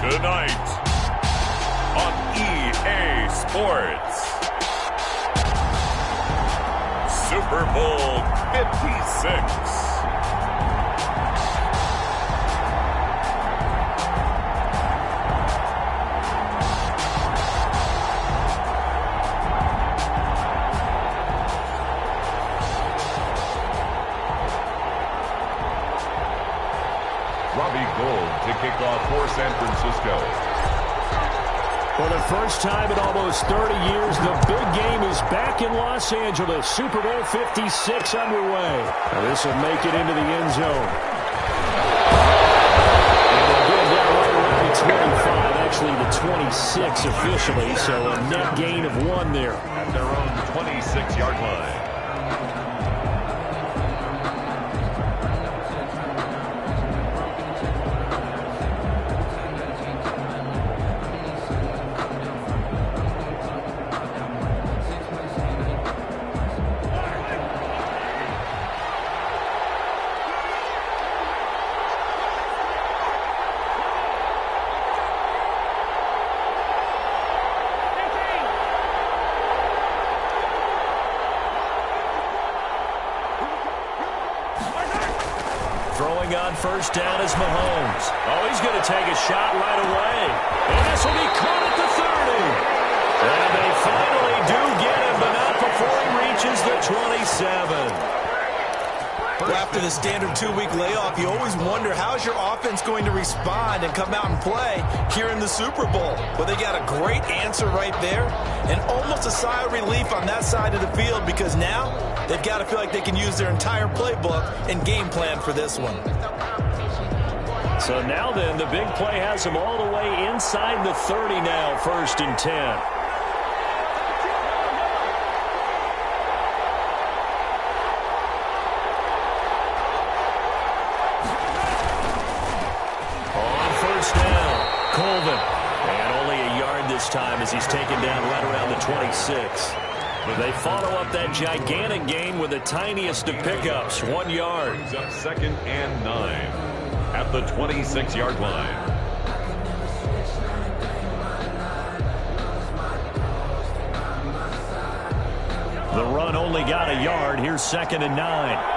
Tonight on EA Sports, Super Bowl 56. To kick off for San Francisco. For the first time in almost 30 years, the big game is back in Los Angeles. Super Bowl 56 underway. Now this will make it into the end zone. And they'll get it down right around the 25, actually the 26 officially, so a net gain of 1 there. At their own 26-yard line. Throwing on first down is Mahomes. Oh, he's going to take a shot right away. And this will be caught at the 30. And they finally do get him, but not before he reaches the 27. Well, after the standard 2-week layoff, you always wonder how's your offense going to respond and come out and play here in the Super Bowl. Well, they got a great answer right there and almost a sigh of relief on that side of the field because now they've got to feel like they can use their entire playbook and game plan for this one. So now then, the big play has them all the way inside the 30 now, 1st and 10. This time as he's taken down right around the 26. But they follow up that gigantic gain with the tiniest of pickups, 1 yard. Brings up 2nd and 9 at the 26-yard line. The run only got a yard. Here's 2nd and 9.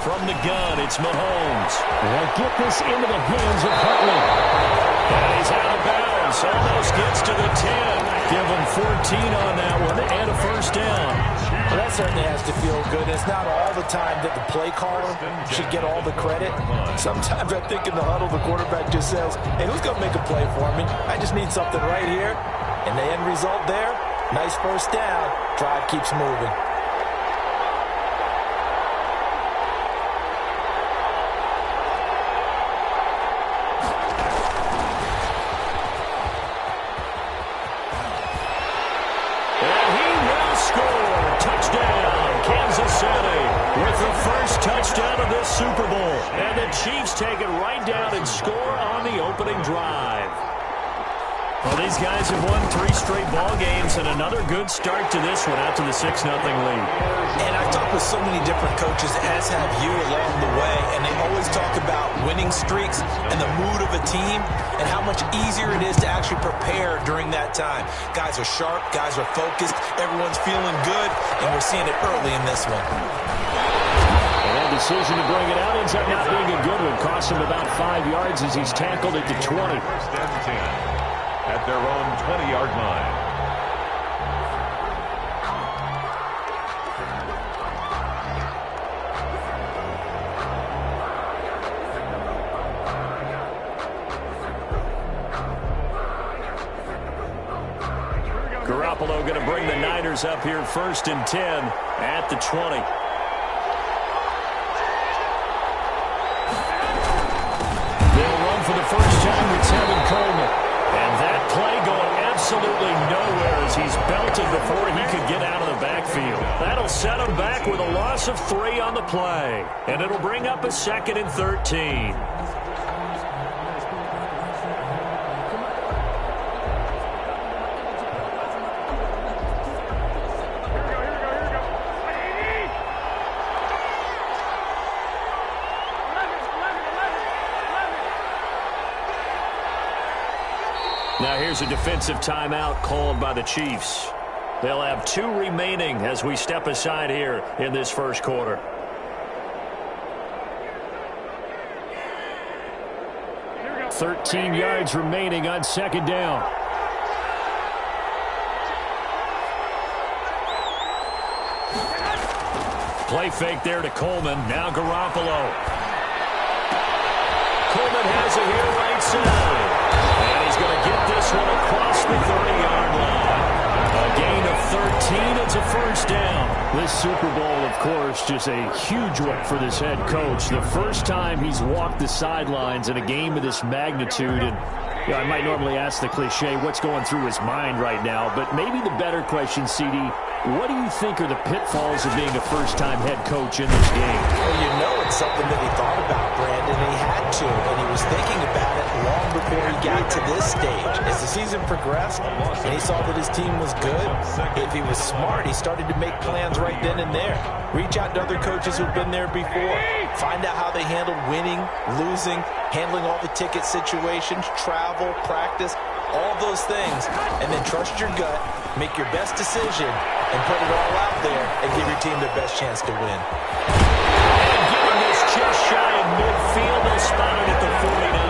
From the gun, it's Mahomes. They'll get this into the hands of Huntley. And he's out of bounds. Almost gets to the 10. Give him 14 on that one and a first down. Well, that certainly has to feel good. It's not all the time that the play caller should get all the credit. Sometimes I think in the huddle, the quarterback just says, hey, who's going to make a play for me? I just need something right here. And the end result there, nice first down. Drive keeps moving. Touchdown of this Super Bowl. And the Chiefs take it right down and score on the opening drive. Well, these guys have won 3 straight ball games and another good start to this one out to the 6-0 lead. And I've talked with so many different coaches, as have you along the way, and they always talk about winning streaks and the mood of a team and how much easier it is to actually prepare during that time. Guys are sharp, guys are focused, everyone's feeling good, and we're seeing it early in this one. Decision to bring it out ends up not being a good one. Costs him about 5 yards as he's tackled at the 20. 1st and 10 at their own 20-yard line. Garoppolo going to bring the Niners up here 1st and 10 at the 20. For the first time, it's Evan Coleman. And that play going absolutely nowhere as he's belted before he could get out of the backfield. That'll set him back with a loss of 3 on the play. And it'll bring up a 2nd and 13. Now here's a defensive timeout called by the Chiefs. They'll have 2 remaining as we step aside here in this first quarter. Here we go. 13 yards remaining on second down. Play fake there to Coleman. Now Garoppolo. Coleman has it here right side. And he's going to get this one across the 30-yard line. A gain of 13. It's a first down. This Super Bowl, of course, just a huge one for this head coach. The first time he's walked the sidelines in a game of this magnitude. And you know, I might normally ask the cliche, what's going through his mind right now? But maybe the better question, CD, what do you think are the pitfalls of being a first-time head coach in this game? Well, you know it's something that he thought about, Brandon, and he had to, and he was thinking about it long before he got to this stage. As the season progressed, and he saw that his team was good, if he was smart, he started to make plans right then and there. Reach out to other coaches who've been there before. Find out how they handled winning, losing, handling all the ticket situations, travel, practice, all those things, and then trust your gut, make your best decision, and put it all out there and give your team the best chance to win. And getting this just shy of midfield, they'll spot it at the 49.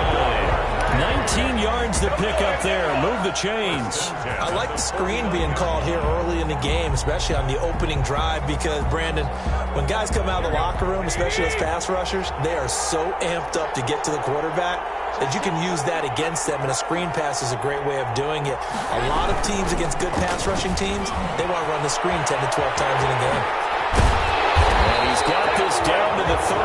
19 yards to pick up there. Move the chains. I like the screen being called here early in the game, especially on the opening drive, because, Brandon, when guys come out of the locker room, especially those pass rushers, they are so amped up to get to the quarterback that you can use that against them, and a screen pass is a great way of doing it. A lot of teams against good pass rushing teams, they want to run the screen 10 to 12 times in a game. And he's got this down to the 35.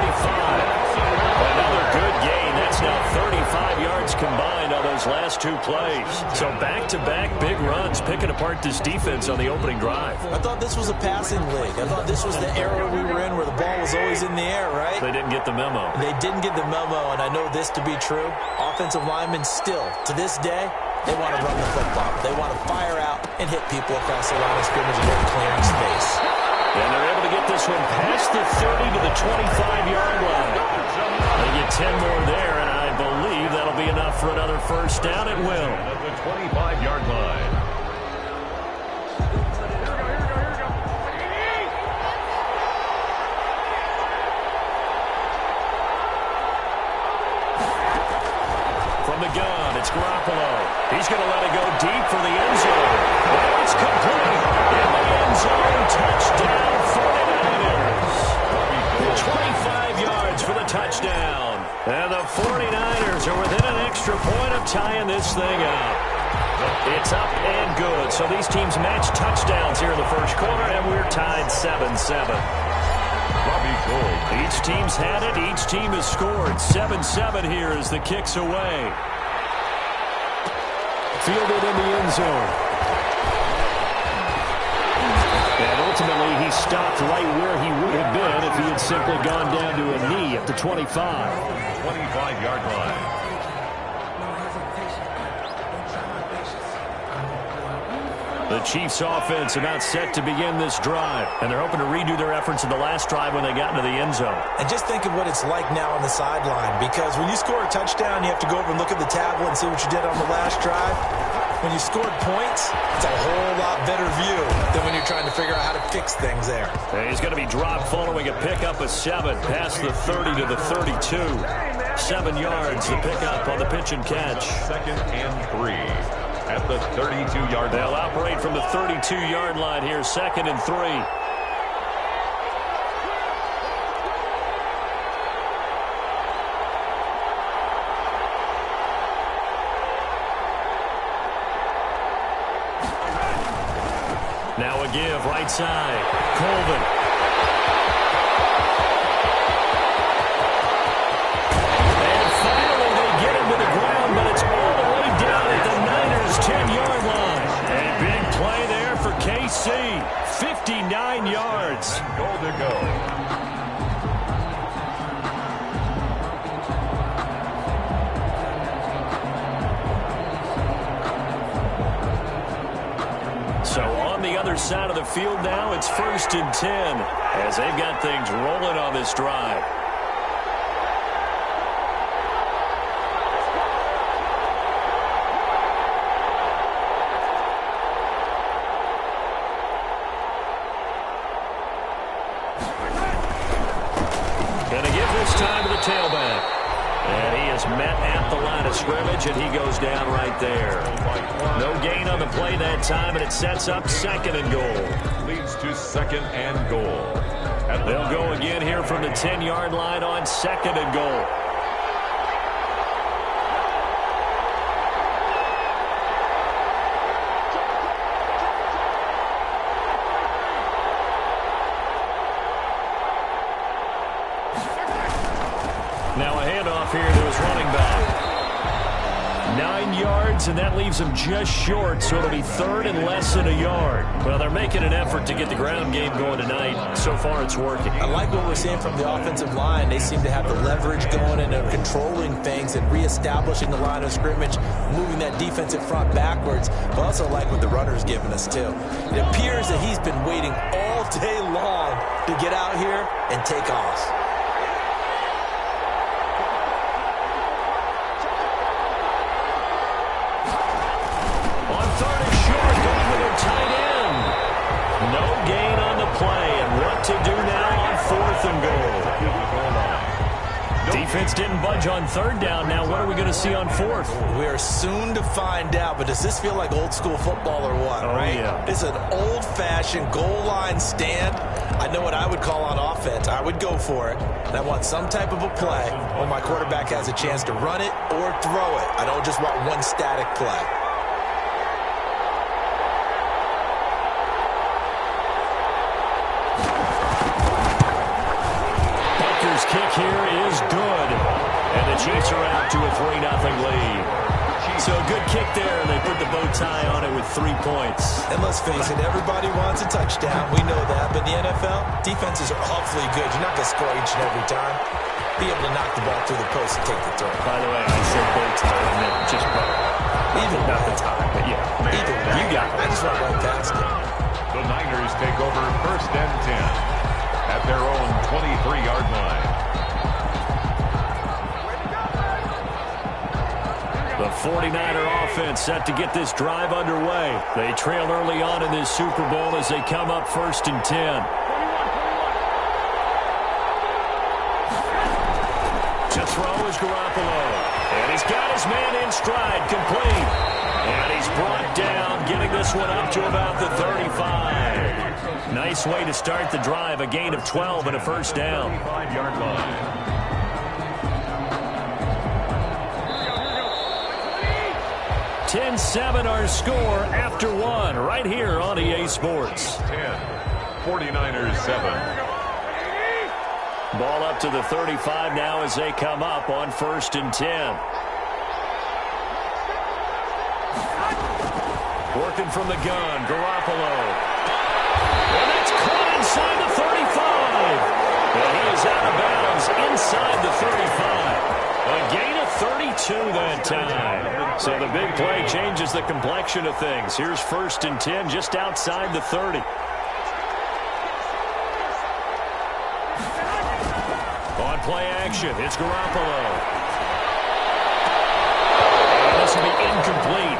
Another good gain. That's now 35 yards combined on those last 2 plays. So back-to-back big runs, picking apart this defense on the opening drive. I thought this was a passing league. I thought this was the era we were in where the ball was always in the air, right? They didn't get the memo. They didn't get the memo, and I know this to be true. Offensive linemen still, to this day, they want to run the football. They want to fire out and hit people across the line of scrimmage and get clearing space. And they're able to get this one past the 30 to the 25-yard line. They get 10 more there, and I believe that'll be enough for another first down. It will. At the 25-yard line. From the gun, it's Garoppolo. He's going to let it go deep for the end zone. And it's complete. In the end zone, touchdown 49ers. 25 yards for the touchdown. And the 49ers are within an extra point of tying this thing up. It's up and good. So these teams match touchdowns here in the first quarter, and we're tied 7-7. Each team's had it. Each team has scored. 7-7 here as the kick's away. Fielded in the end zone. And ultimately, he stopped right where he would have been if he had simply gone down to a knee at the 25. 25-yard line. The Chiefs' offense about set to begin this drive, and they're hoping to redo their efforts in the last drive when they got into the end zone. And just think of what it's like now on the sideline, because when you score a touchdown, you have to go over and look at the tablet and see what you did on the last drive. When you scored points, it's a whole lot better view than when you're trying to figure out how to fix things there. And he's going to be dropped following a pickup of 7 past the 30 to the 32. 7 yards, the pickup on the pitch and catch. 2nd and 3. At the 32-yard line. They'll operate from the 32-yard line here, 2nd and 3. Now a give, right side. Colvin. And finally they get him to the ground, but it's all the way down at the Niners' 10-yard line. A big play there for KC. 59 yards. Goal to go. So on the other side of the field now, it's 1st and 10 as they've got things rolling on this drive. scrimmage, and he goes down right there. No gain on the play that time, and it sets up 2nd and goal. Leads to 2nd and goal. They'll go again here from the 10-yard line on 2nd and goal. Now a handoff here to his running back. 9 yards, and that leaves him just short, so it'll be 3rd and less than a yard. Well, they're making an effort to get the ground game going tonight. So far, it's working. I like what we're seeing from the offensive line. They seem to have the leverage going and they're controlling things and reestablishing the line of scrimmage, moving that defensive front backwards. But I also like what the runner's giving us, too. It appears that he's been waiting all day long to get out here and take off. Defense didn't budge on 3rd down. Now what are we going to see on 4th? We're soon to find out, but does this feel like old school football or what, right? Yeah. It's an old-fashioned goal line stand. I know what I would call on offense. I would go for it, and I want some type of a play where my quarterback has a chance to run it or throw it. I don't just want one static play. Kick here is good, and the Chiefs are out to a 3-0 lead. So a good kick there, and they put the bow tie on it with 3 points. And let's face it, everybody wants a touchdown. We know that, but in the NFL, defenses are awfully good. You're not going to score each and every time. Be able to knock the ball through the post and take the throw. By the way, I said bow tie, I meant just bow. Even not the tie, but yeah. Either way. You got it. I just went right past it. The Niners take over 1st and 10 at their own 23-yard line. The 49er offense set to get this drive underway. They trail early on in this Super Bowl as they come up 1st and 10. To throw is Garoppolo. And he's got his man in stride, complete. And he's brought down, getting this one up to about the 35. Nice way to start the drive, a gain of 12 and a 1st down. 5-yard line. 10-7 our score after 1 right here on EA Sports. 10, 49ers 7. Ball up to the 35 now as they come up on 1st and 10. Working from the gun, Garoppolo. And it's caught inside the 35. And he is out of bounds inside the 35. A gain of 32 that time. So the big play changes the complexion of things. Here's 1st and 10 just outside the 30. On play action, it's Garoppolo. And this will be incomplete.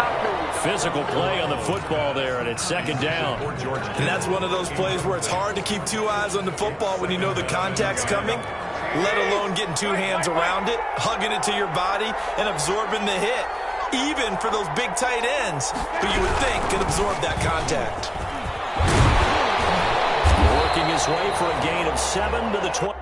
Physical play on the football there, and it's 2nd down. And that's one of those plays where it's hard to keep 2 eyes on the football when you know the contact's coming, let alone getting 2 hands around it, hugging it to your body, and absorbing the hit, even for those big tight ends who you would think can absorb that contact. Working his way for a gain of 7 to the 20.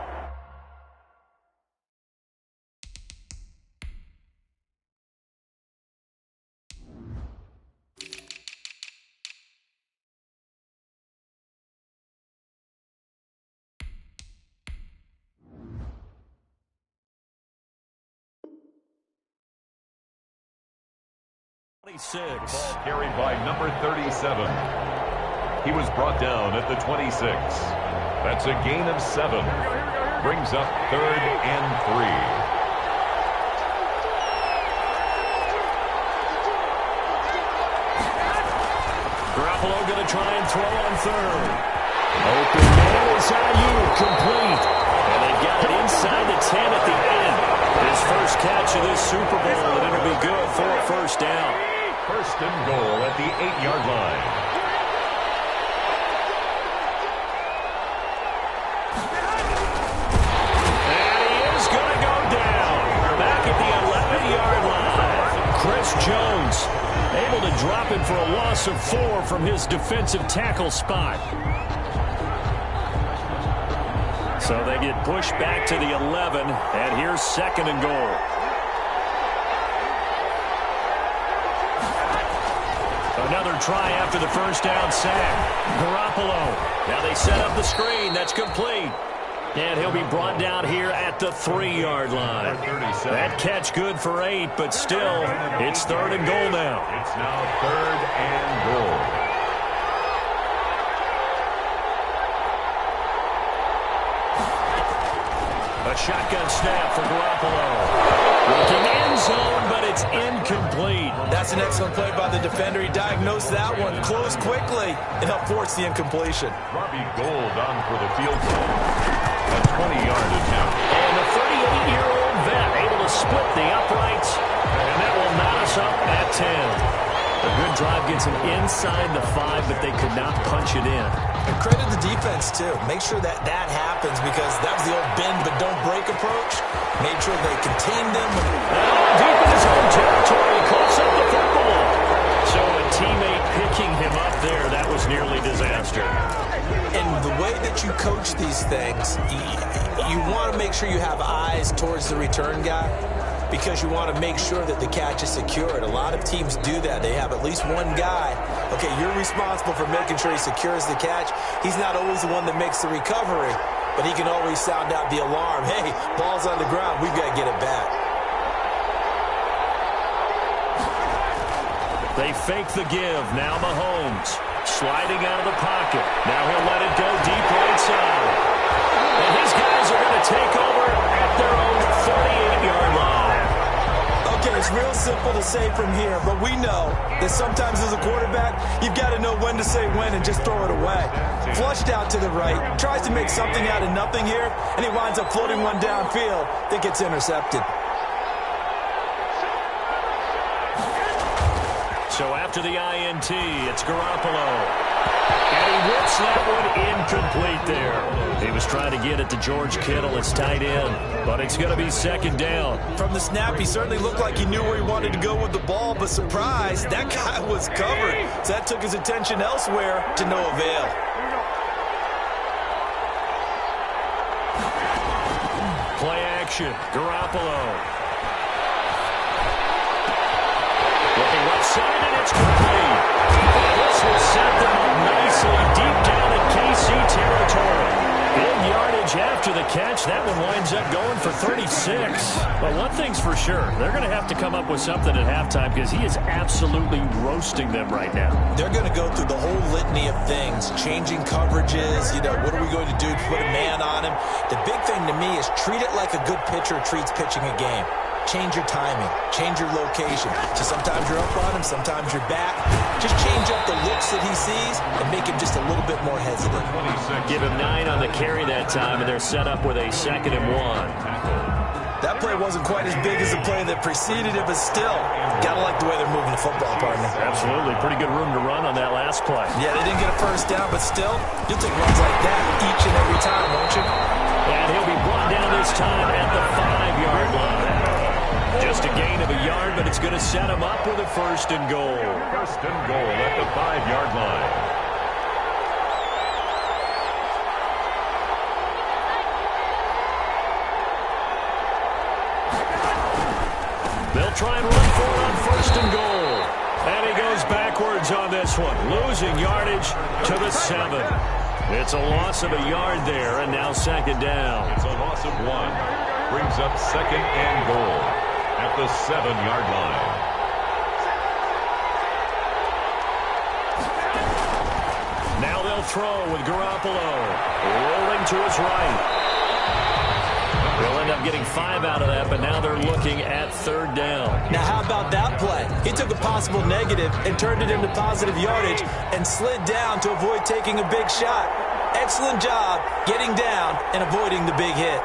Ball carried by number 37. He was brought down at the 26. That's a gain of 7. Brings up 3rd and 3. Garoppolo going to try and throw on 3rd. Open man is Ayuk, complete. And they got it inside the 10 at the end. His first catch of this Super Bowl, and it'll be good for a 1st down. 1st and goal at the 8-yard line. And he is going to go down. Back at the 11-yard line. Mahomes able to drop it for a loss of 4 from his defensive tackle spot. So they get pushed back to the 11, and here's 2nd and goal. Another try after the first down sack. Garoppolo. Now they set up the screen. That's complete. And he'll be brought down here at the 3-yard line. That catch good for 8, but still, it's 3rd and goal now. It's now 3rd and goal. A shotgun snap for Garoppolo. Looking end zone, but it's incomplete. That's an excellent play by the defender. He diagnosed that one, closed quickly, and helped force the incompletion. Robbie Gould on for the field goal. A 20-yard attempt. And the 38-year-old vet able to split the uprights, and that will knot us up at 10. A good drive gets him inside the 5, but they could not punch it in. And credit the defense, too. Make sure that happens, because that was the old bend but don't break approach. Made sure they contained them. Deep in his own territory, coughs up the football. So a teammate picking him up there, that was nearly disaster. And the way that you coach these things, you want to make sure you have eyes towards the return guy, because you want to make sure that the catch is secured. A lot of teams do that. They have at least one guy. Okay, you're responsible for making sure he secures the catch. He's not always the one that makes the recovery, but he can always sound out the alarm. Hey, ball's on the ground. We've got to get it back. They fake the give. Now Mahomes sliding out of the pocket. Now he'll let it go deep right side. And his guys are going to take over at their own 38-yard line. Okay, it's real simple to say from here, but we know that sometimes as a quarterback, you've got to know when to say when and just throw it away. Flushed out to the right, tries to make something out of nothing here, and he winds up floating one downfield that gets intercepted. So after the INT, it's Garoppolo. And he whips that one incomplete there. He was trying to get it to George Kittle, his tight end, but it's going to be 2nd down. From the snap, he certainly looked like he knew where he wanted to go with the ball, but surprise, that guy was covered. So that took his attention elsewhere to no avail. Play action, Garoppolo. Looking left side, and it's complete. And this will set them up nicely deep down in KC territory. Big yardage after the catch. That one winds up going for 36. But one thing's for sure, they're going to have to come up with something at halftime, because he is absolutely roasting them right now. They're going to go through the whole litany of things, changing coverages, what are we going to do to put a man on him? The big thing to me is treat it like a good pitcher treats pitching a game. Change your timing, change your location. So sometimes you're up on him, sometimes you're back. Just change up the looks that he sees and make him just a little bit more hesitant. Give him 9 on the carry that time, and they're set up with a 2nd and 1. That play wasn't quite as big as the play that preceded it, but still, gotta like the way they're moving the football, partner. Absolutely. Pretty good room to run on that last play. Yeah, they didn't get a first down, but still, you'll take runs like that each and every time, won't you? And he'll be brought down this time at the 5-yard line. Just a gain of a yard, but it's going to set him up with a 1st and goal. 1st and goal at the 5-yard line. They'll try and run for it on 1st and goal. And he goes backwards on this one, losing yardage to the 7. It's a loss of a yard there, and now 2nd down. It's a loss of 1. Brings up 2nd and goal at the 7-yard line. Now they'll throw with Garoppolo rolling to his right. They'll end up getting 5 out of that, but now they're looking at 3rd down. Now how about that play? He took a possible negative and turned it into positive yardage and slid down to avoid taking a big shot. Excellent job getting down and avoiding the big hit.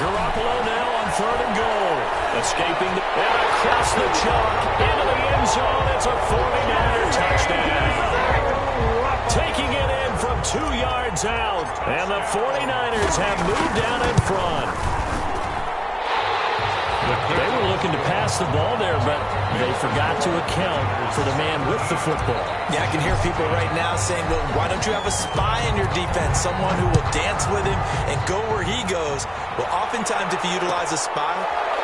Garoppolo now on 3rd and goal. Escaping and across the chalk into the end zone. It's a 49er touchdown. Taking it in from 2 yards out. And the 49ers have moved down in front. They were looking to pass the ball there, but they forgot to account for the man with the football. Yeah, I can hear people right now saying, well, why don't you have a spy in your defense, someone who will dance with him and go where he goes? Well, oftentimes if you utilize a spy,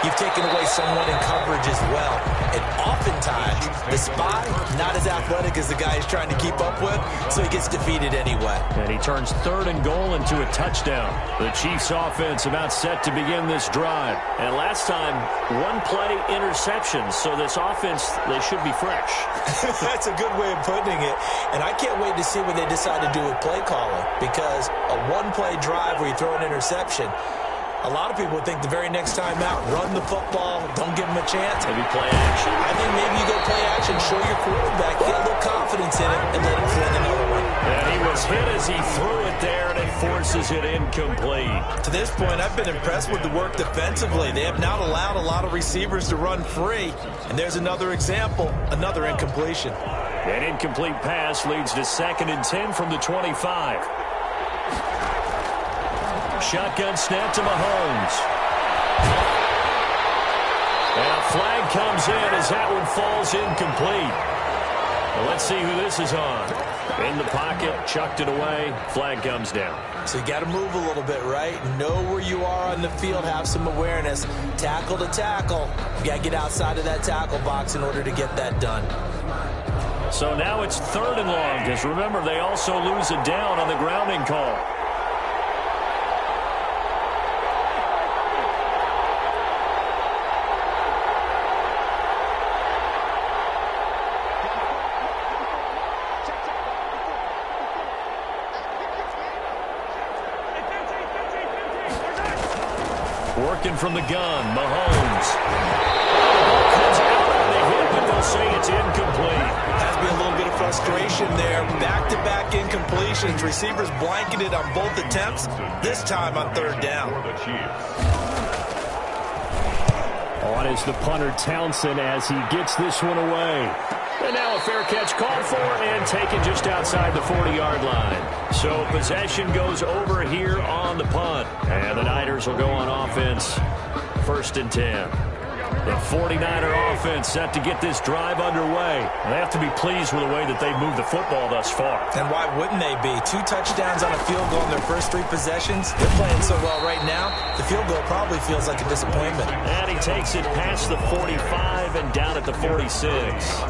you've taken away someone in coverage as well. And oftentimes, the spy, not as athletic as the guy he's trying to keep up with, so he gets defeated anyway. And he turns 3rd and goal into a touchdown. The Chiefs offense about set to begin this drive. And last time, 1-play interception, so this offense, they should be fresh. That's a good way of putting it. And I can't wait to see what they decide to do with play calling, because a 1-play drive where you throw an interception, a lot of people would think the very next time out, run the football, don't give him a chance. Maybe play action. I think maybe you go play action, show your quarterback, get a little confidence in it, and let him fling another one. And he was hit as he threw it there, and it forces it incomplete. To this point, I've been impressed with the work defensively. They have not allowed a lot of receivers to run free. And there's another example, another incompletion. An incomplete pass leads to 2nd and 10 from the 25. Shotgun snap to Mahomes. And a flag comes in as that one falls incomplete. Well, let's see who this is on. In the pocket, chucked it away, flag comes down. So you got to move a little bit, right? Know where you are on the field, have some awareness. Tackle to tackle. You got to get outside of that tackle box in order to get that done. So now it's 3rd and long, because remember, they also lose a down on the grounding call. Working from the gun, Mahomes. Ball comes out on the hit, but they'll say it's incomplete. Has to be a little bit of frustration there. Back-to-back incompletions. Receivers blanketed on both attempts, this time on 3rd down. On is the punter, Townsend, as he gets this one away. And now a fair catch called for and taken just outside the 40-yard line. So possession goes over here on the punt. And the Niners will go on offense, 1st and 10. The 49er offense set to get this drive underway. They have to be pleased with the way that they've moved the football thus far. And why wouldn't they be? 2 touchdowns on a field goal in their first 3 possessions. They're playing so well right now, the field goal probably feels like a disappointment. And he takes it past the 45 and down at the 46.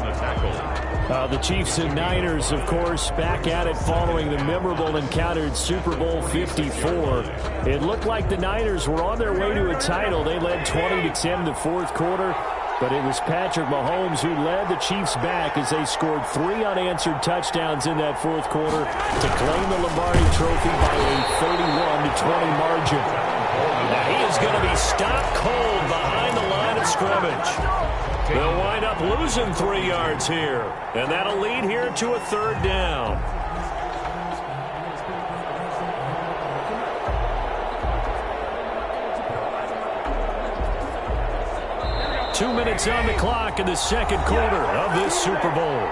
The Chiefs and Niners, of course, back at it following the memorable encounter at Super Bowl 54. It looked like the Niners were on their way to a title. They led 20-10 in the 4th quarter, but it was Patrick Mahomes who led the Chiefs back as they scored 3 unanswered touchdowns in that 4th quarter to claim the Lombardi Trophy by a 31-20 margin. Now he is going to be stopped cold behind the line of scrimmage. They'll wind up losing 3 yards here, and that'll lead here to a 3rd down. Two minutes on the clock in the 2nd quarter of this Super Bowl.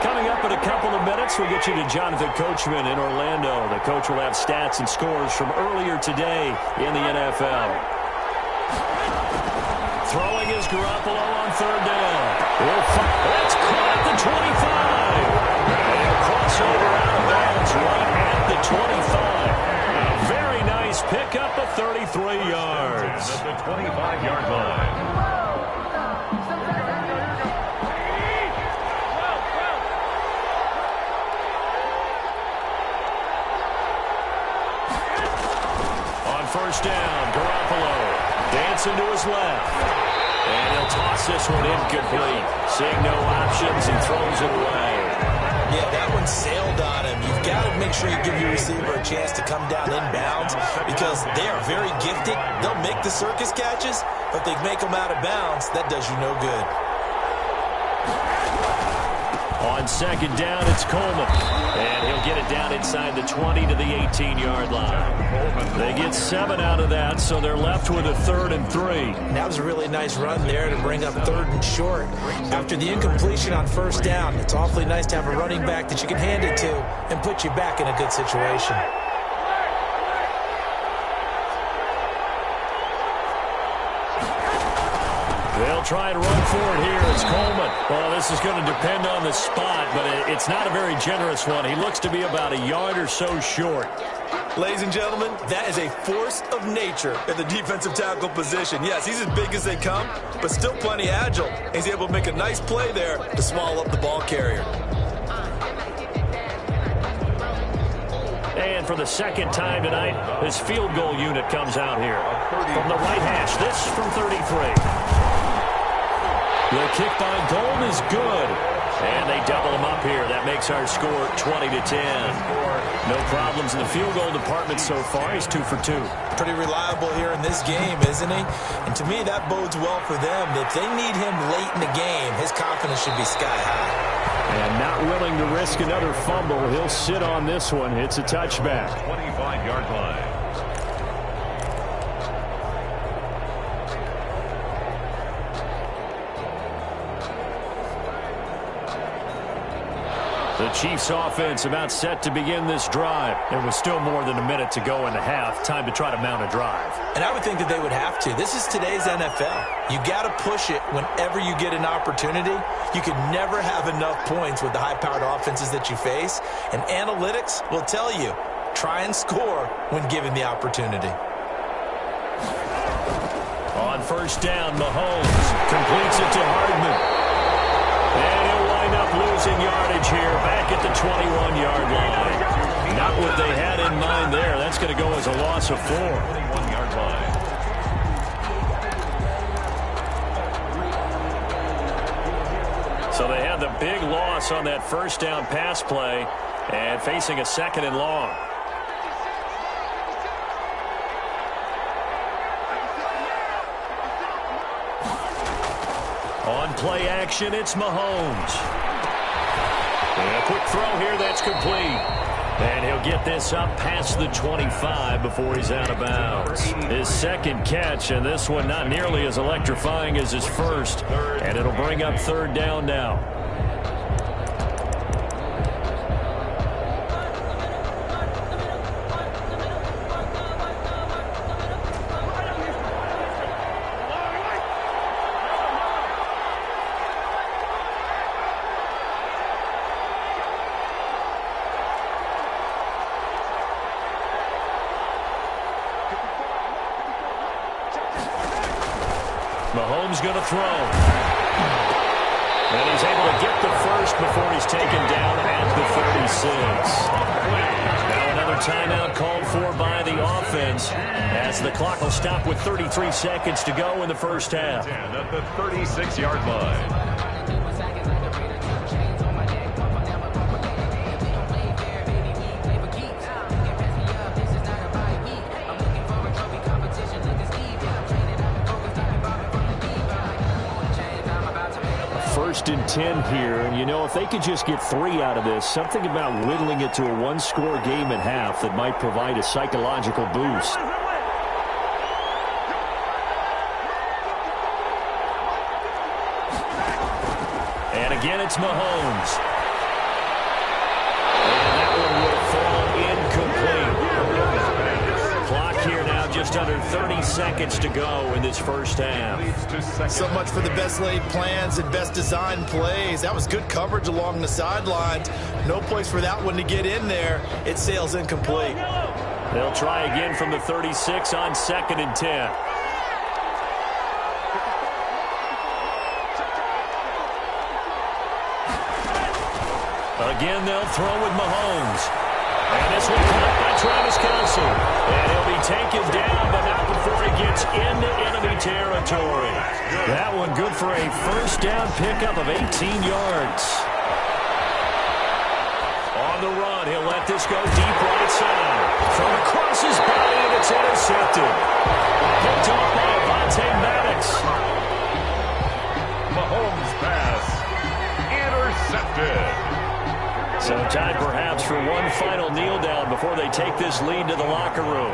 Coming up in a couple of minutes, we'll get you to Jonathan Coachman in Orlando. The coach will have stats and scores from earlier today in the NFL. Throwing is Garoppolo on 3rd down. That's caught at the 25. And a crossover out of bounds right at the 25. A very nice pickup of 33 yards. At the 25-yard line. First down, Garoppolo dancing to his left. And he'll toss this one incomplete. Seeing no options, he throws it away. Yeah, that one sailed on him. You've got to make sure you give your receiver a chance to come down inbounds because they are very gifted. They'll make the circus catches, but they make them out of bounds. That does you no good. On second down, it's Coleman. And he'll get it down inside the 20 to the 18-yard line. They get 7 out of that, so they're left with a 3rd and 3. That was a really nice run there to bring up 3rd and short. After the incompletion on 1st down, it's awfully nice to have a running back that you can hand it to and put you back in a good situation. They'll try and run for it here as Coleman. Well, this is going to depend on the spot, but it's not a very generous one. He looks to be about a yard or so short. Ladies and gentlemen, that is a force of nature at the defensive tackle position. Yes, he's as big as they come, but still plenty agile. He's able to make a nice play there to swallow up the ball carrier. And for the second time tonight, his field goal unit comes out here. From the right hash, this from 33. The kick by Golden is good. And they double him up here. That makes our score 20 to 10. No problems in the field goal department so far. He's 2 for 2. Pretty reliable here in this game, isn't he? And to me, that bodes well for them. If they need him late in the game, his confidence should be sky high. And not willing to risk another fumble. He'll sit on this one. It's a touchback. 25-yard line. The Chiefs offense about set to begin this drive. There was still more than a minute to go in the half. Time to try to mount a drive. And I would think that they would have to. This is today's NFL. You got to push it whenever you get an opportunity. You can never have enough points with the high-powered offenses that you face. And analytics will tell you, try and score when given the opportunity. On 1st down, Mahomes completes it to Hardman. And he'll wind up losing yardage here back at the 21-yard line. Not what they had in mind there. That's going to go as a loss of 4. 21-yard line. So they had the big loss on that 1st down pass play and facing a 2nd and long. On play action, it's Mahomes. And a quick throw here that's complete. And he'll get this up past the 25 before he's out of bounds. His 2nd catch, and this one not nearly as electrifying as his first. And it'll bring up 3rd down now. Mahomes going to throw. And he's able to get the first before he's taken down at the 36. Now another timeout called for by the offense as the clock will stop with 33 seconds to go in the 1st half. At the 36-yard line. And 10 here, and you know, if they could just get 3 out of this, something about whittling it to a 1-score game at half that might provide a psychological boost. And again, it's Mahomes. And that one will fall incomplete. Clock here now, just under 30 seconds to go in this 1st half. So much for the best laid plans and best designed plays. That was good coverage along the sidelines. No place for that one to get in there. It sails incomplete. They'll try again from the 36 on 2nd and 10. Again, they'll throw with Mahomes. And this one caught by Travis Kelce. And he'll be taken down, but not before he gets into enemy territory. That one good for a 1st down pickup of 18 yards. On the run, he'll let this go deep right side. From across his body, and it's intercepted. Picked off by Avonte Maddox. Mahomes pass intercepted. So time perhaps for one final kneel down before they take this lead to the locker room.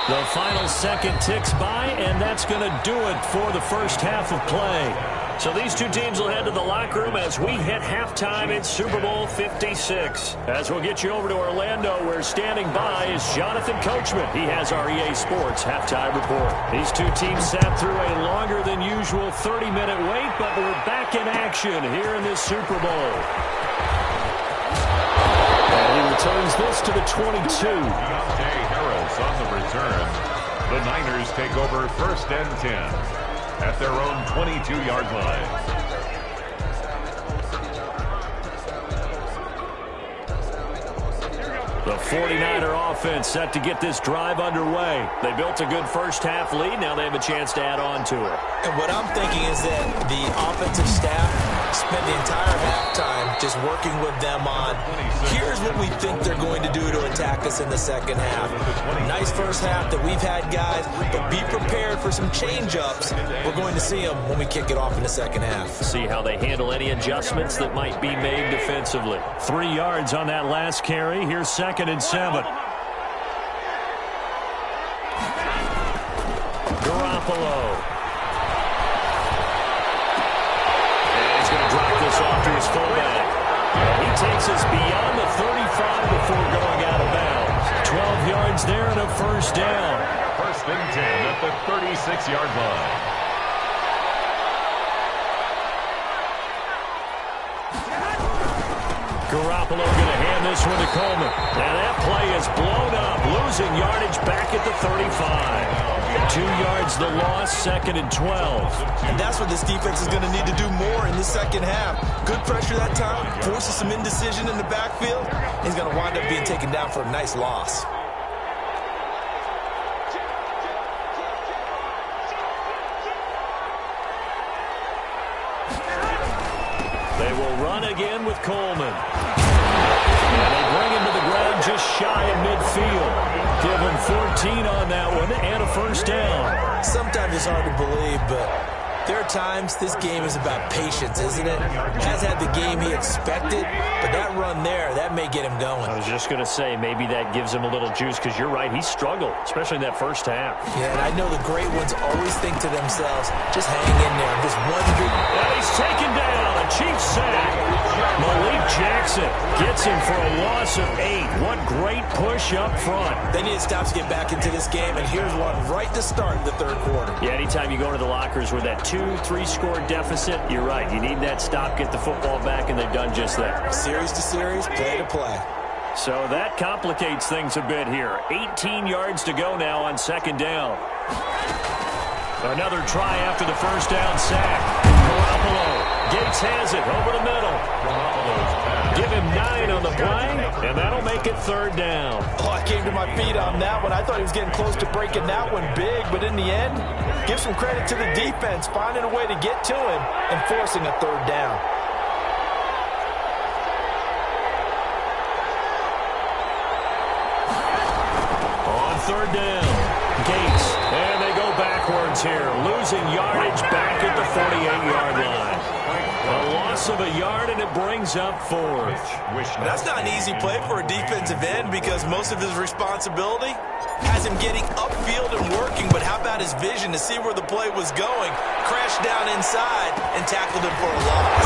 The final second ticks by, and that's going to do it for the first half of play. So these two teams will head to the locker room as we hit halftime in Super Bowl 56. As we'll get you over to Orlando, where standing by is Jonathan Coachman. He has our EA Sports halftime report. These two teams sat through a longer than usual 30-minute wait, but we're back in action here in this Super Bowl. And he returns this to the 22. On the return, the Niners take over 1st and 10 at their own 22-yard line. The 49er offense set to get this drive underway. They built a good first half lead. Now they have a chance to add on to it. And what I'm thinking is that the offensive staff spent the entire halftime just working with them on, here's what we think they're going to do to attack us in the second half. Nice first half that we've had, guys, but be prepared for some change-ups. We're going to see them when we kick it off in the second half. See how they handle any adjustments that might be made defensively. 3 yards on that last carry. Here's 2nd and 7. Garoppolo. Off to his fullback. He takes us beyond the 35 before going out of bounds. 12 yards there and a first down. 1st and 10 at the 36-yard line. Garoppolo going to hand this one to Coleman. And that play is blown up, losing yardage back at the 35. 2 yards the loss, 2nd and 12. And that's what this defense is going to need to do more in the second half. Good pressure that time, forces some indecision in the backfield. He's going to wind up being taken down for a nice loss. They will run again with Coleman. And they bring him to the ground just shy of midfield. Give him 14 on that one and a first down. Sometimes it's hard to believe, but there are times this game is about patience, isn't it? Has had the game he expected, but that run there, that may get him going. I was just going to say, maybe that gives him a little juice, because you're right, he struggled, especially in that first half. Yeah, and I know the great ones always think to themselves, just hang in there, just one good. And he's taken down, a Chiefs sack. Malik Jackson gets him for a loss of 8. What great push up front. They need to stop to get back into this game, and here's one right to start the third quarter. Yeah, anytime you go into the lockers with that 2-3 score deficit, you're right. You need that stop, get the football back, and they've done just that. Series to series, play to play. So that complicates things a bit here. 18 yards to go now on 2nd down. Another try after the first down sack. Garoppolo. Gates has it over the middle. Give him 9 on the play, and that'll make it 3rd down. Oh, I came to my feet on that one. I thought he was getting close to breaking that one big, but in the end, give some credit to the defense, finding a way to get to him and forcing a 3rd down. On 3rd down, Gates, and they go backwards here, losing yardage back at the 48-yard line. A loss of a yard, and it brings up 4th. That's not an easy play for a defensive end, because most of his responsibility has him getting upfield and working, but how about his vision to see where the play was going, crashed down inside, and tackled him for a loss.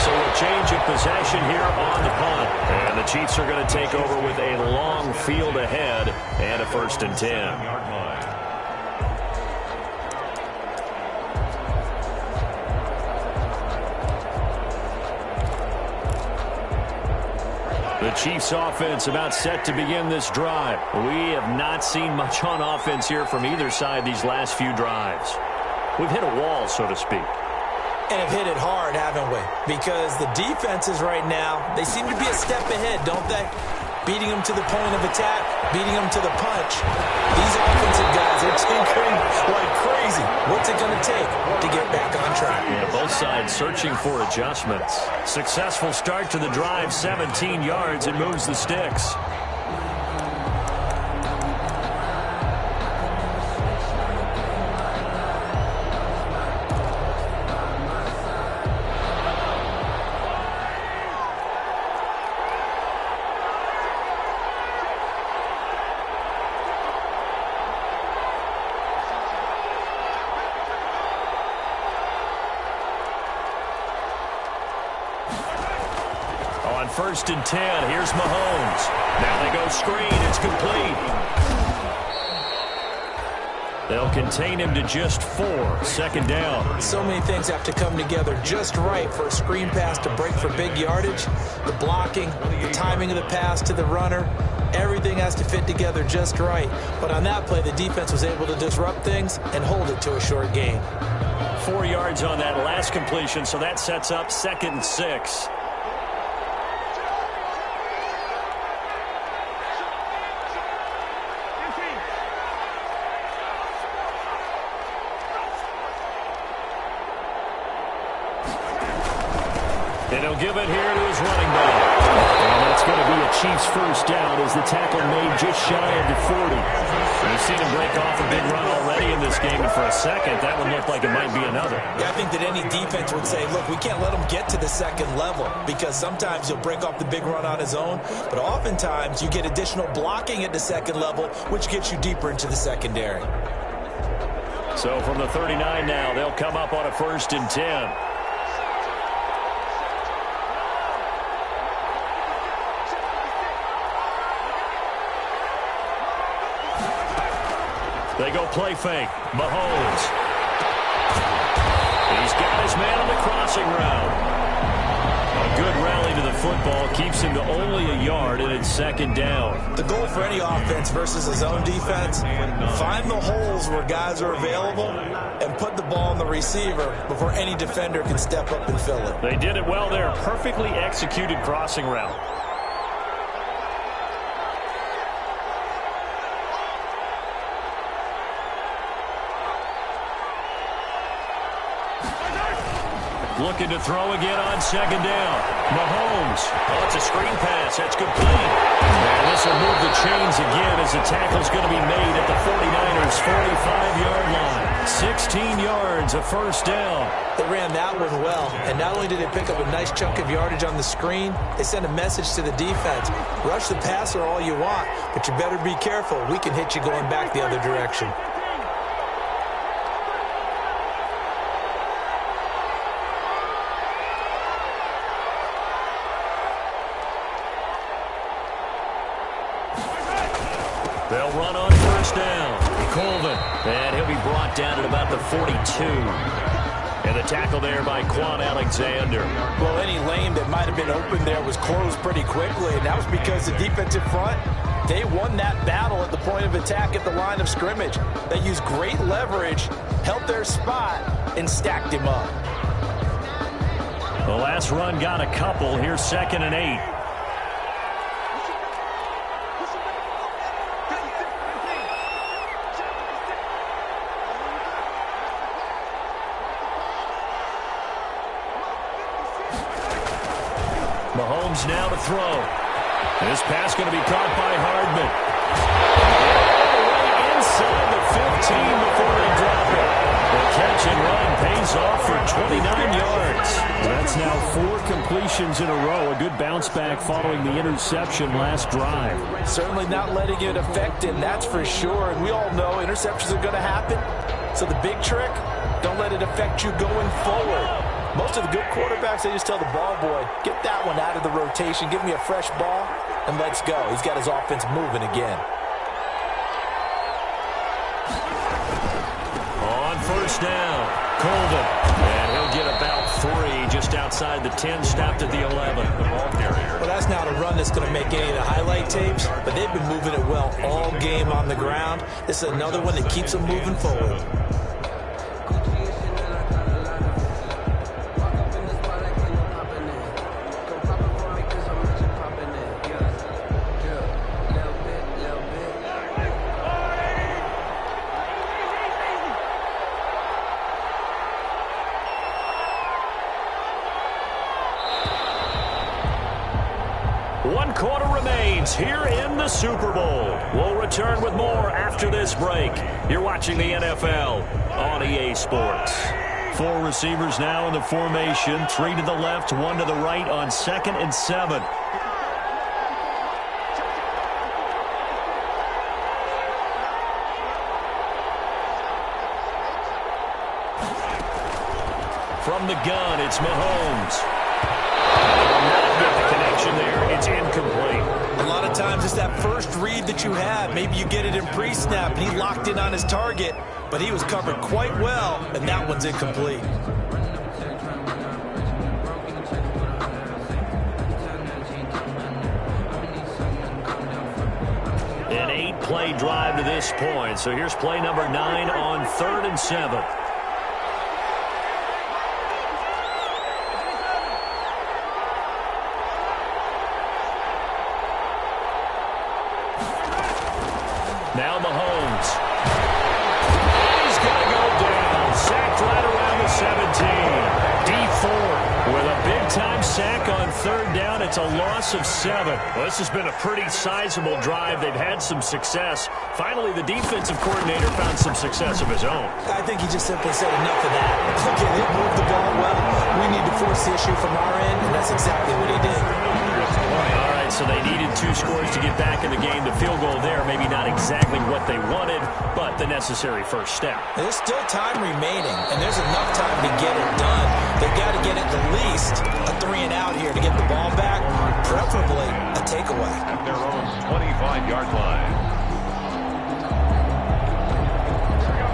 So a change of possession here on the punt. And the Chiefs are going to take over with a long field ahead and a 1st and 10. The Chiefs offense about set to begin this drive. We have not seen much on offense here from either side these last few drives. We've hit a wall, so to speak. And have hit it hard, haven't we? Because the defenses right now, they seem to be a step ahead, don't they? Beating them to the point of attack, beating them to the punch. These offensive guys are tinkering like crazy. What's it going to take to get back on track? Yeah, both sides searching for adjustments. Successful start to the drive, 17 yards, and moves the sticks. 1st and 10. Here's Mahomes. Now they go screen. It's complete. They'll contain him to just 4. 2nd down. So many things have to come together just right for a screen pass to break for big yardage. The blocking, the timing of the pass to the runner, everything has to fit together just right. But on that play, the defense was able to disrupt things and hold it to a short gain. 4 yards on that last completion, so that sets up 2nd and 6. And he'll give it here to his running back. And that's going to be a Chiefs first down as the tackle made just shy of the 40. You've seen him break off a big run already in this game, and for a second, that one looked like it might be another. Yeah, I think that any defense would say, look, we can't let him get to the 2nd level, because sometimes he'll break off the big run on his own, but oftentimes you get additional blocking at the 2nd level, which gets you deeper into the secondary. So from the 39 now, they'll come up on a 1st and 10. They go play fake. Mahomes. He's got his man on the crossing route. A good rally to the football keeps him to only a yard, and it's 2nd down. The goal for any offense versus his own defense, find the holes where guys are available and put the ball on the receiver before any defender can step up and fill it. They did it well there. Perfectly executed crossing route. Looking to throw again on 2nd down. Mahomes. Oh, it's a screen pass. That's complete. And this will move the chains again as the tackle's going to be made at the 49ers' 45-yard line. 16 yards, a 1st down. They ran that one well, and not only did they pick up a nice chunk of yardage on the screen, they sent a message to the defense. Rush the passer all you want, but you better be careful. We can hit you going back the other direction. They'll run on 1st down. Colvin. And he'll be brought down at about the 42. And the tackle there by Quan Alexander. Well, any lane that might have been open there was closed pretty quickly, and that was because the defensive front, they won that battle at the point of attack at the line of scrimmage. They used great leverage, held their spot, and stacked him up. The last run got a couple. Here's 2nd and 8. Mahomes now to throw. This pass going to be caught by Hardman. Right inside the 15 before they drop it. The catch and run pays off for 29 yards. That's now 4 completions in a row. A good bounce back following the interception last drive. Certainly not letting it affect him, that's for sure. And we all know interceptions are going to happen. So the big trick, don't let it affect you going forward. Most of the good quarterbacks, they just tell the ball boy, get that one out of the rotation, give me a fresh ball, and let's go. He's got his offense moving again. On 1st down, Colvin. And he'll get about 3 just outside the 10, stopped at the 11. Well, that's not a run that's going to make any of the highlight tapes, but they've been moving it well all game on the ground. This is another one that keeps them moving forward. One quarter remains here in the Super Bowl. We'll return with more after this break. You're watching the NFL on EA Sports. 4 receivers now in the formation. 3 to the left, 1 to the right on 2nd and 7. From the gun, it's Mahomes. Not get the connection. protection there. It's incomplete. A lot of times it's that first read that you have. Maybe you get it in pre-snap, and he locked in on his target, but he was covered quite well, and that one's incomplete. An 8-play drive to this point. So here's play number 9 on 3rd and 7. Now Mahomes. He's going to go down. Sacked right around the 17. D Ford with a big-time sack on 3rd down. It's a loss of 7. Well, this has been a pretty sizable drive. They've had some success. Finally, the defensive coordinator found some success of his own. I think he just simply said enough of that. Look at him move the ball well. We need to force the issue from our end, and that's exactly what he did. All right, so they needed 2 scores to get back in the game. The field goal there, maybe not exactly what they wanted, but the necessary first step. There's still time remaining, and there's enough time to get it done. They've got to get at least a 3-and-out here to get the ball back, preferably a takeaway. At their own 25-yard line.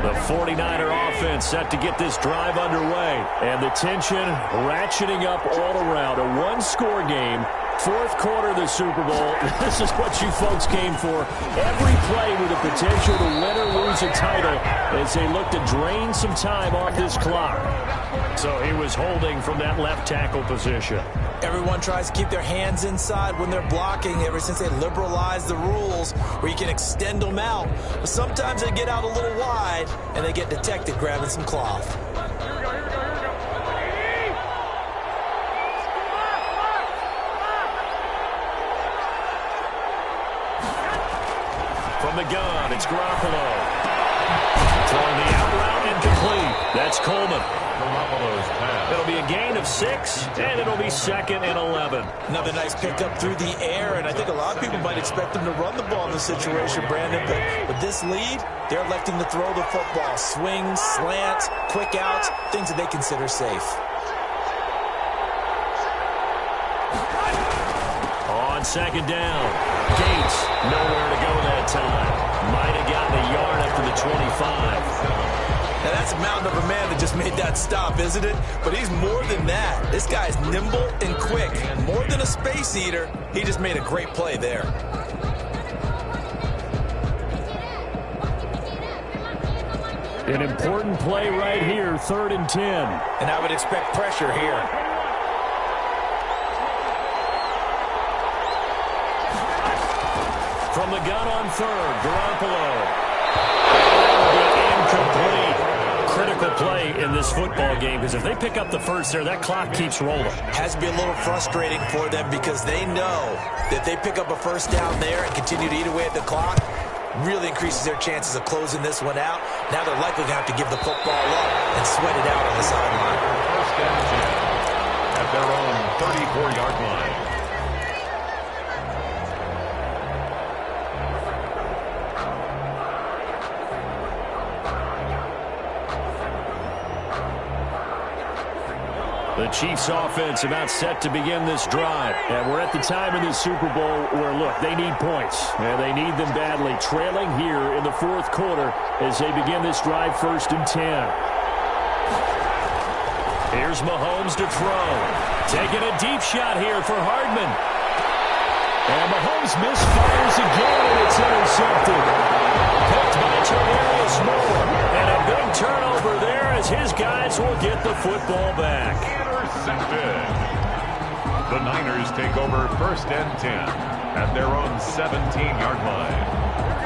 The 49er offense set to get this drive underway, and the tension ratcheting up all around. A 1-score game. 4th quarter of the Super Bowl. This is what you folks came for. Every play with the potential to win or lose a title as they look to drain some time off this clock. So he was holding from that left tackle position. Everyone tries to keep their hands inside when they're blocking ever since they liberalized the rules where you can extend them out. But sometimes they get out a little wide and they get detected grabbing some cloth. From the gun, it's Garoppolo. Throwing the out route incomplete. That's Coleman. Garoppolo's pass. It'll be a gain of 6, and it'll be 2nd and 11. Another nice pickup through the air, and I think a lot of people might expect them to run the ball in this situation, Brandon, but with this lead, they're electing to throw the football. Swings, slants, quick outs, things that they consider safe. On 2nd down, Gates nowhere to go that time. Might have gotten a yard after the 25. Now that's a mountain of a man that just made that stop, isn't it? But he's more than that. This guy's nimble and quick. More than a space eater, he just made a great play there. An important play right here, 3rd and 10. And I would expect pressure here. From the gun on 3rd, Garoppolo. Incomplete. Critical play in this football game because if they pick up the first there, that clock keeps rolling. Has to be a little frustrating for them because they know that they pick up a first down there and continue to eat away at the clock, really increases their chances of closing this one out. Now they're likely going to have to give the football up and sweat it out on the sideline. First and 10 at their own 34-yard line. The Chiefs offense about set to begin this drive. And we're at the time in this Super Bowl where, look, they need points. And they need them badly. Trailing here in the 4th quarter as they begin this drive 1st and 10. Here's Mahomes to throw. Taking a deep shot here for Hardman. And Mahomes misfires again, and it's intercepted. Picked by Tavarius Moore. And a big turnover there as his guys will get the football back. Intercepted. The Niners take over 1st and 10 at their own 17-yard line.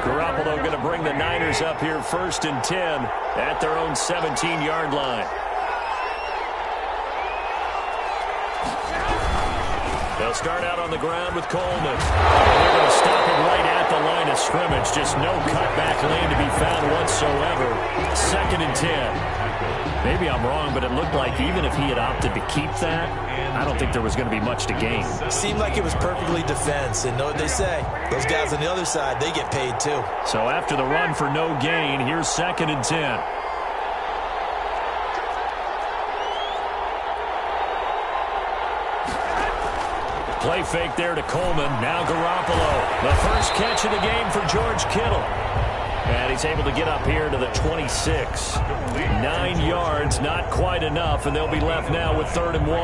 Garoppolo going to bring the Niners up here 1st and 10 at their own 17-yard line. They'll start out on the ground with Coleman. They're going to stop it right at the line of scrimmage. Just no cutback lane to be found whatsoever. 2nd and 10. Maybe I'm wrong, but it looked like even if he had opted to keep that, I don't think there was going to be much to gain. Seemed like it was perfectly defense. And know what they say? Those guys on the other side, they get paid too. So after the run for no gain, here's 2nd and 10. Play fake there to Coleman. Now Garoppolo. The first catch of the game for George Kittle. And he's able to get up here to the 26. 9 yards, not quite enough, and they'll be left now with 3rd and 1.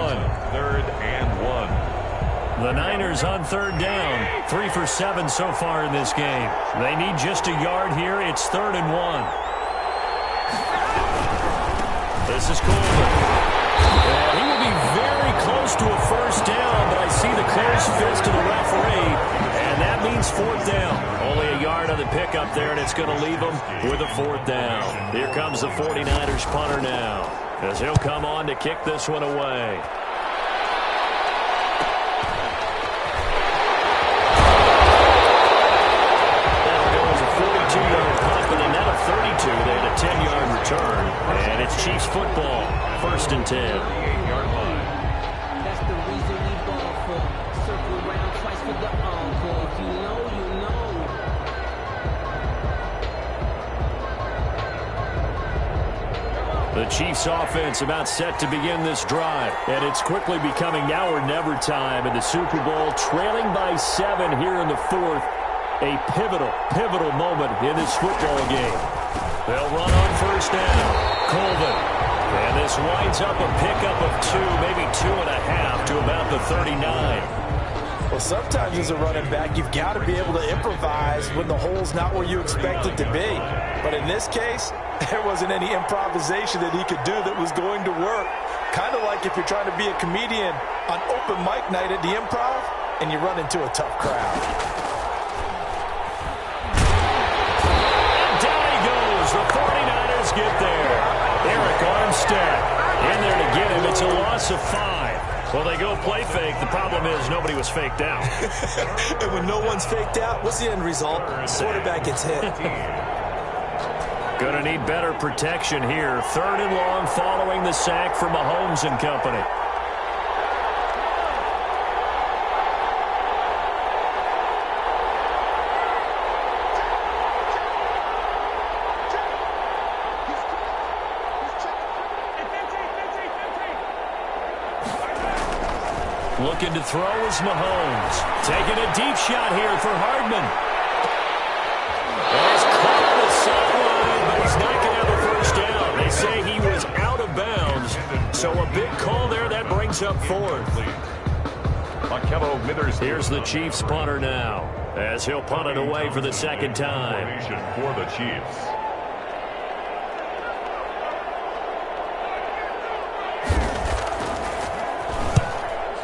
3rd and 1. The Niners on 3rd down. 3 for 7 so far in this game. They need just a yard here. It's 3rd and 1. This is Coleman. And he will be very close to a first down, but I see the closed fist of the referee, and that means 4th down. Only a yard on the pickup there, and it's going to leave them with a 4th down. Here comes the 49ers punter now, as he'll come on to kick this one away. That'll go as a 42-yard punt, but a net of 32. They had a 10-yard return, and it's Chiefs football. 1st and 10. That's the reason we ball for. Circle around twice for the encore. If you know, you know. The Chiefs offense about set to begin this drive, and it's quickly becoming now or never time in the Super Bowl, trailing by 7 here in the 4th. A pivotal moment in this football game. They'll run on 1st down. Colvin. And this winds up a pickup of 2, maybe 2.5 to about the 39. Well, sometimes as a running back, you've got to be able to improvise when the hole's not where you expect it to be. But in this case, there wasn't any improvisation that he could do that was going to work. Kind of like if you're trying to be a comedian on open mic night at the Improv and you run into a tough crowd. And down he goes. The 49ers get there. Eric Armstead in there to get him. It's a loss of 5. Well, they go play fake. The problem is nobody was faked out. And when no one's faked out, what's the end result? Quarterback gets hit. Going to need better protection here. 3rd and long following the sack from Mahomes and company. Looking to throw is Mahomes. Taking a deep shot here for Hardman. And he's caught on the sideline, but he's not going to have a first down. They say he was out of bounds. So a big call there. That brings up 4th. Here's the Chiefs punter now, as he'll punt it away for the 2nd time. For the Chiefs.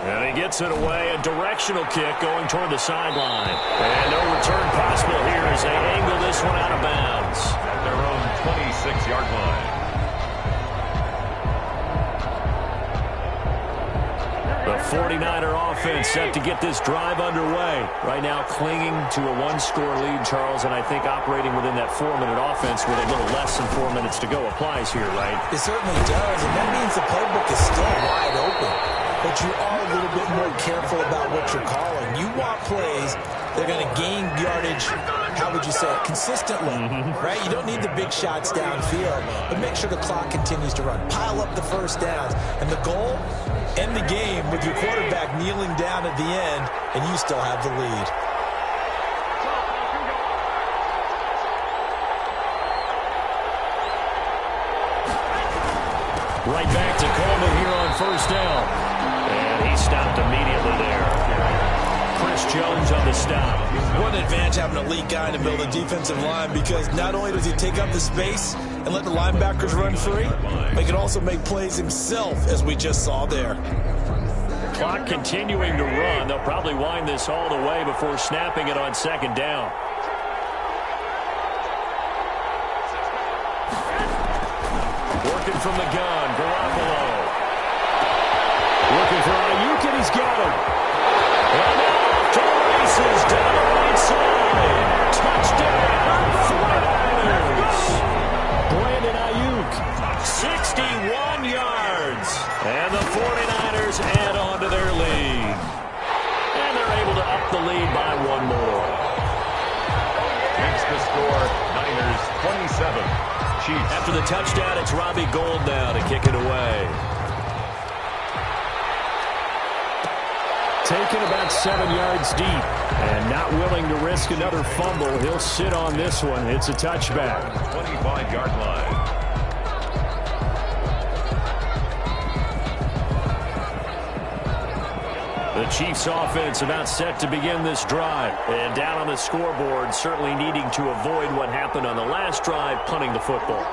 And he gets it away. A directional kick going toward the sideline. And no return possible here as they angle this one out of bounds. At their own 26-yard line. The 49er offense set to get this drive underway. Right now clinging to a 1-score lead, Charles, and I think operating within that 4-minute offense with a little less than 4 minutes to go applies here, right? It certainly does, and that means the playbook is still wide open. But you are a little bit more careful about what you're calling. You want plays that are going to gain yardage, how would you say it, consistently, right? You don't need the big shots downfield, but make sure the clock continues to run. Pile up the first downs. And the goal, end the game with your quarterback kneeling down at the end, and you still have the lead. Right back to Coleman here on 1st down. And he stopped immediately there. Chris Jones on the stop. What an advantage having an elite guy in the middle of the defensive line, because not only does he take up the space and let the linebackers run free, but he can also make plays himself, as we just saw there. Clock continuing to run. They'll probably wind this all the way before snapping it on 2nd down. Working from the gun, Garoppolo. Looking for Ayuk, and he's got him. And off to the races down the right side. Touchdown, 49ers. Brandon Ayuk, 61 yards. And the 49ers add on to their lead. And they're able to up the lead by 1 more. Makes the score Niners 27. Chiefs. After the touchdown, it's Robbie Gould now to kick it away. Taken about 7 yards deep. And not willing to risk another fumble. He'll sit on this one. It's a touchback. 25-yard line. The Chiefs offense about set to begin this drive. And down on the scoreboard, certainly needing to avoid what happened on the last drive, punting the football.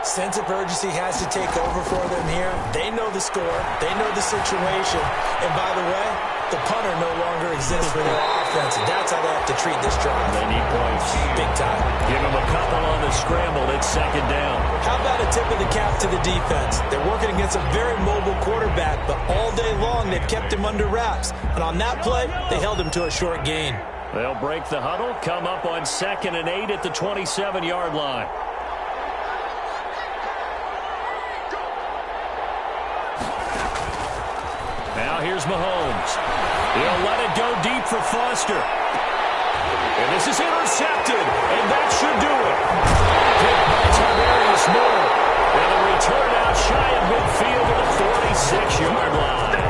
Sense of urgency has to take over for them here. They know the score. They know the situation. And by the way, the punter no longer exists for their offense. And that's how they have to treat this drive. They need points. Big time. Give them a couple on the scramble. It's second down. How about a tip of the cap to the defense? They're working against a very mobile quarterback, but all day long they've kept him under wraps. And on that play, they held him to a short gain. They'll break the huddle, come up on 2nd and 8 at the 27-yard line. Now here's Mahomes. He'll let it go deep for Foster. And this is intercepted, and that should do it. Picked by Tamsirseck96 Moore. And a return out shy of midfield to the 46-yard line.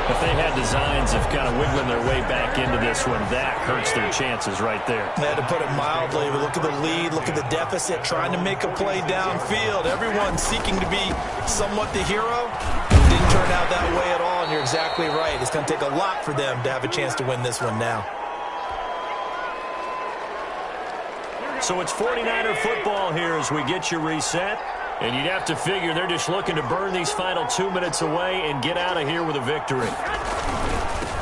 If they had designs of kind of wiggling their way back into this one, that hurts their chances right there. They had to put it mildly, but look at the lead, look at the deficit, trying to make a play downfield. Everyone seeking to be somewhat the hero. Didn't turn out that way at all, and you're exactly right. It's going to take a lot for them to have a chance to win this one now. So it's 49er football here as we get you reset. And you'd have to figure they're just looking to burn these final 2 minutes away and get out of here with a victory.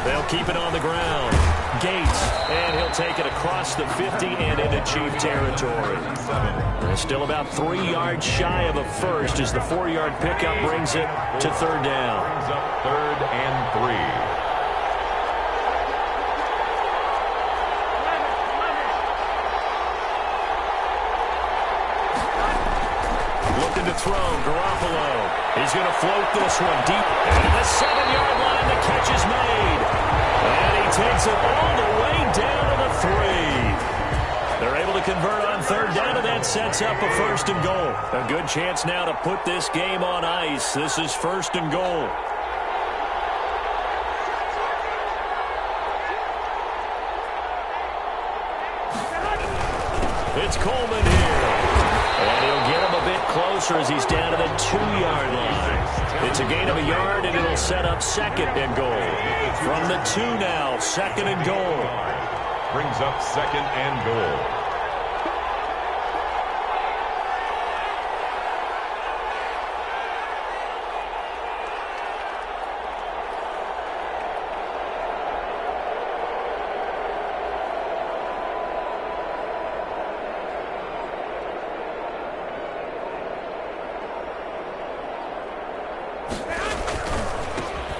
They'll keep it on the ground. Gates, and he'll take it across the 50 and into Chief territory. They're still about 3 yards shy of a first as the 4-yard pickup brings it to third down. Brings up 3rd and 3. To throw, Garoppolo. He's going to float this one deep. And the 7-yard line, the catch is made. And he takes it all the way down to the 3. They're able to convert on third down, and that sets up a 1st and goal. A good chance now to put this game on ice. This is 1st and goal. It's Coleman here. And he'll get him a bit closer as he's down to the 2-yard line. It's a gain of a yard, and it'll set up 2nd and goal. From the 2 now, 2nd and goal. Brings up 2nd and goal.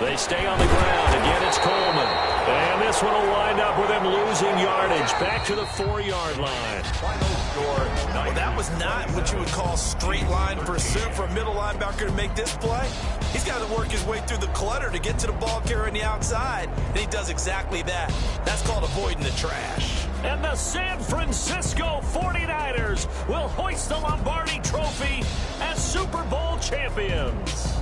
They stay on the ground. Again, it's Coleman. And this one will wind up with him losing yardage. Back to the 4-yard line. Final score, 9. Well, that was not what you would call straight line pursuit for a middle linebacker to make this play. He's got to work his way through the clutter to get to the ball carrier on the outside. And he does exactly that. That's called avoiding the trash. And the San Francisco 49ers will hoist the Lombardi Trophy as Super Bowl champions.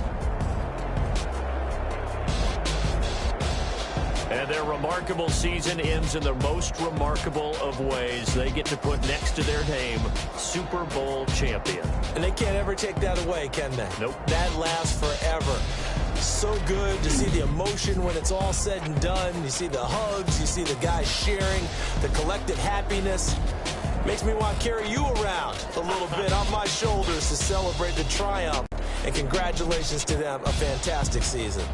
And their remarkable season ends in the most remarkable of ways. They get to put next to their name, Super Bowl champion. And they can't ever take that away, can they? Nope. That lasts forever. So good to see the emotion when it's all said and done. You see the hugs, you see the guys sharing, the collective happiness. Makes me want to carry you around a little bit on my shoulders to celebrate the triumph. And congratulations to them, a fantastic season.